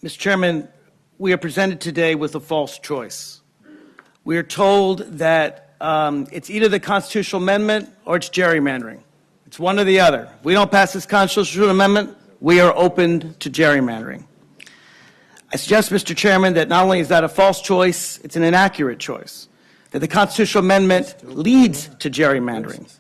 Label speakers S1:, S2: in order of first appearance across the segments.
S1: Mr. Chairman, we are presented today with a false choice. We are told that it's either the constitutional amendment or it's gerrymandering. It's one or the other. If we don't pass this constitutional amendment, we are open to gerrymandering. I suggest, Mr. Chairman, that not only is that a false choice, it's an inaccurate choice, that the constitutional amendment leads to gerrymandering.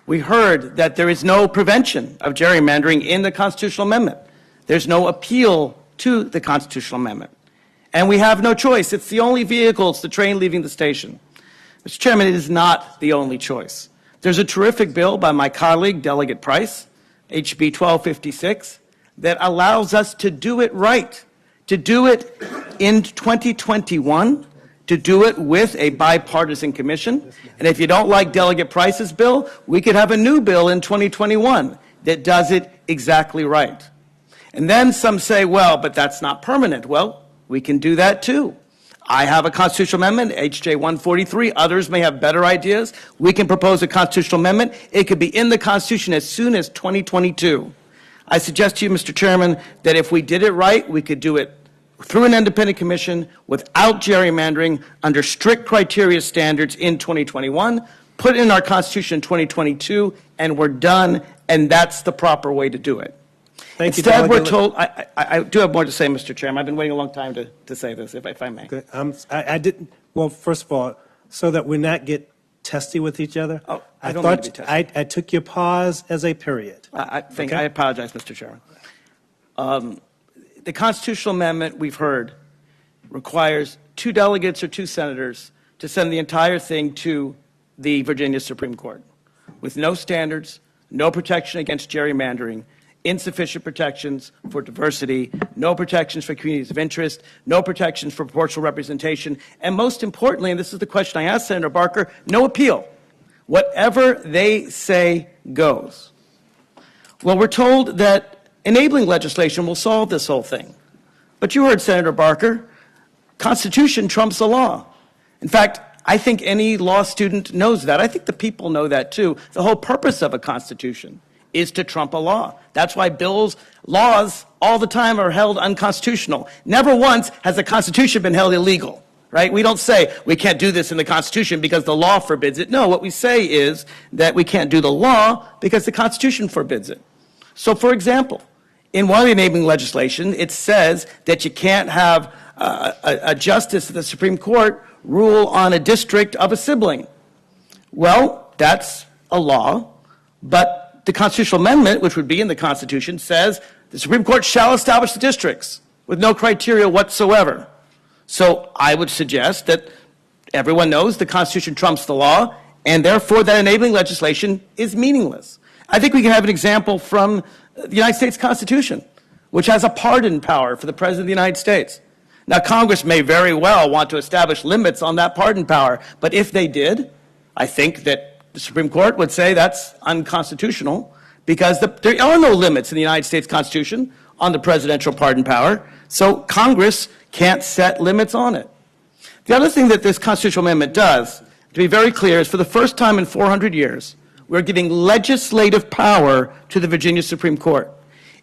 S1: We heard that there is no prevention of gerrymandering in the constitutional amendment. There's no appeal to the constitutional amendment. And we have no choice. It's the only vehicle. It's the train leaving the station. Mr. Chairman, it is not the only choice. There's a terrific bill by my colleague, Delegate Price, HB 1256, that allows us to do it right, to do it in 2021, to do it with a bipartisan commission. And if you don't like Delegate Price's bill, we could have a new bill in 2021 that does it exactly right. And then some say, well, but that's not permanent. Well, we can do that too. I have a constitutional amendment, SJ18. Others may have better ideas. We can propose a constitutional amendment. It could be in the Constitution as soon as 2022. I suggest to you, Mr. Chairman, that if we did it right, we could do it through an independent commission without gerrymandering under strict criteria standards in 2021, put it in our Constitution in 2022, and we're done, and that's the proper way to do it. Instead, we're told, I do have more to say, Mr. Chairman. I've been waiting a long time to say this, if I may.
S2: Good. I didn't, well, first of all, so that we not get testy with each other,
S1: Oh, I don't mean to be testy.
S2: I took your pause as a period.
S1: I
S2: Okay.
S1: apologize, Mr. Chairman. The constitutional amendment we've heard requires 2 delegates or 2 senators to send the entire thing to the Virginia Supreme Court with no standards, no protection against gerrymandering, insufficient protections for diversity, no protections for communities of interest, no protections for proportional representation, and most importantly, and this is the question I asked Senator Barker, no appeal. Whatever they say goes. Well, we're told that enabling legislation will solve this whole thing. But you heard Senator Barker, Constitution trumps the law. In fact, I think any law student knows that. I think the people know that too. The whole purpose of a Constitution is to trump a law. That's why laws all the time are held unconstitutional. Never once has the Constitution been held illegal, right? We don't say we can't do this in the Constitution because the law forbids it. No, what we say is that we can't do the law because the Constitution forbids it. So, for example, in one of the enabling legislation, it says that you can't have a justice of the Supreme Court rule on a district of a sibling. Well, that's a law, but the constitutional amendment, which would be in the Constitution, says the Supreme Court shall establish the districts with no criteria whatsoever. So I would suggest that everyone knows the Constitution trumps the law, and therefore that enabling legislation is meaningless. I think we can have an example from the United States Constitution, which has a pardon power for the President of the United States. Now, Congress may very well want to establish limits on that pardon power, but if they did, I think that the Supreme Court would say that's unconstitutional because there are no limits in the United States Constitution on the presidential pardon power, so Congress can't set limits on it. The other thing that this constitutional amendment does, to be very clear, is for the first time in 400 years, we're giving legislative power to the Virginia Supreme Court.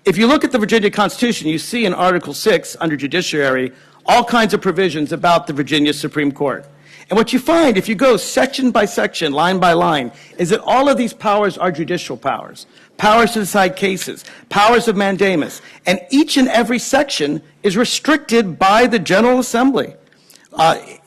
S1: If you look at the Virginia Constitution, you see in Article 6 under Judiciary all kinds of provisions about the Virginia Supreme Court. And what you find, if you go section by section, line by line, is that all of these powers are judicial powers. Powers to decide cases, powers of mandamus. And each and every section is restricted by the General Assembly.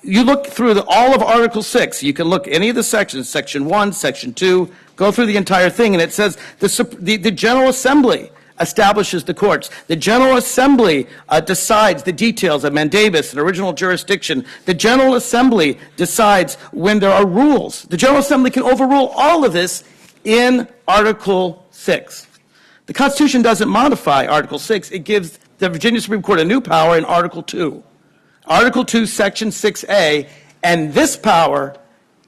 S1: You look through all of Article 6. You can look any of the sections, Section 1, Section 2, go through the entire thing, and it says the General Assembly establishes the courts. The General Assembly decides the details of mandamus and original jurisdiction. The General Assembly decides when there are rules. The General Assembly can overrule all of this in Article 6. The Constitution doesn't modify Article 6. It gives the Virginia Supreme Court a new power in Article 2. Article 2, Section 6A, and this power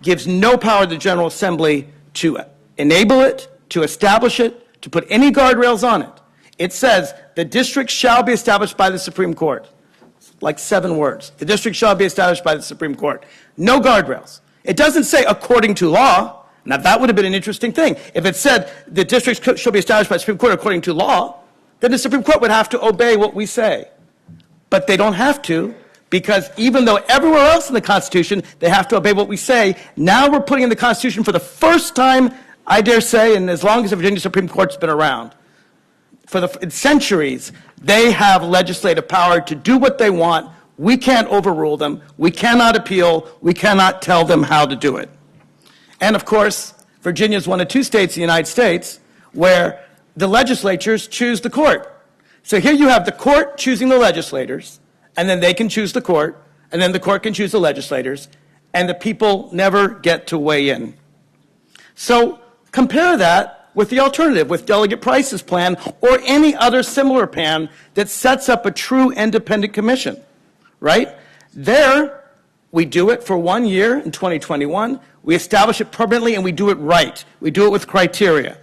S1: gives no power to the General Assembly to enable it, to establish it, to put any guardrails on it. It says the district shall be established by the Supreme Court. Like 7 words. The district shall be established by the Supreme Court. No guardrails. It doesn't say according to law. Now that would have been an interesting thing. If it said the district shall be established by the Supreme Court according to law, then the Supreme Court would have to obey what we say. but they don't have to, because even though everywhere else in the Constitution, they have to obey what we say, now we're putting in the Constitution for the first time, I dare say, and as long as the Virginia Supreme Court's been around, in centuries, they have legislative power to do what they want. We can't overrule them. We cannot appeal. We cannot tell them how to do it. And of course, Virginia is one of 2 states in the United States where the legislatures choose the court. So here you have the court choosing the legislators, and then they can choose the court, and then the court can choose the legislators, and the people never get to weigh in. So compare that with the alternative, with Delegate Price's plan or any other similar plan that sets up a true independent commission, right? There, we do it for 1 year in 2021. We establish it permanently, and we do it right. We do it with criteria.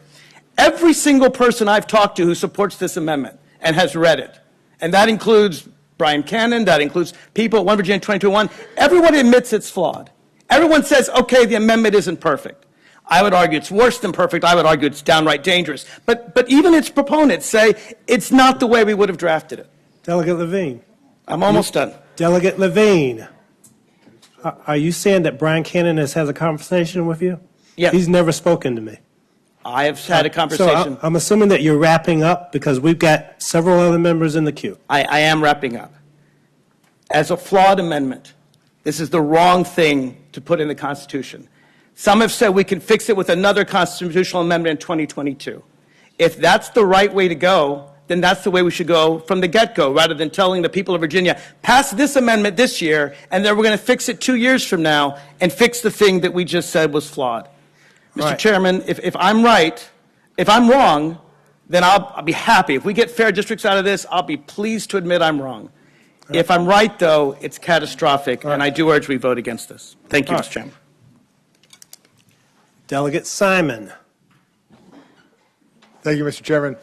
S1: Every single person I've talked to who supports this amendment and has read it, and that includes Brian Cannon, that includes people at 1 Virginia 2021, everyone admits it's flawed. Everyone says, okay, the amendment isn't perfect. I would argue it's worse than perfect. I would argue it's downright dangerous. But even its proponents say it's not the way we would have drafted it.
S2: Delegate Levine.
S1: I'm almost done.
S2: Delegate Levine. Are you saying that Brian Cannon has had a conversation with you?
S1: Yes.
S2: He's never spoken to me.
S1: I have had a conversation.
S2: So I'm assuming that you're wrapping up because we've got several other members in the queue.
S1: I am wrapping up. As a flawed amendment, this is the wrong thing to put in the Constitution. Some have said we can fix it with another constitutional amendment in 2022. If that's the right way to go, then that's the way we should go from the get-go, rather than telling the people of Virginia, pass this amendment this year, and then we're going to fix it 2 years from now and fix the thing that we just said was flawed. Mr.
S2: Right.
S1: Chairman, if I'm right, if I'm wrong, then I'll be happy. If we get fair districts out of this, I'll be pleased to admit I'm wrong. If I'm right, though, it's catastrophic, and I do urge we vote against this. Thank you, Mr. Chairman.
S2: Delegate Simon.
S3: Thank you, Mr. Chairman.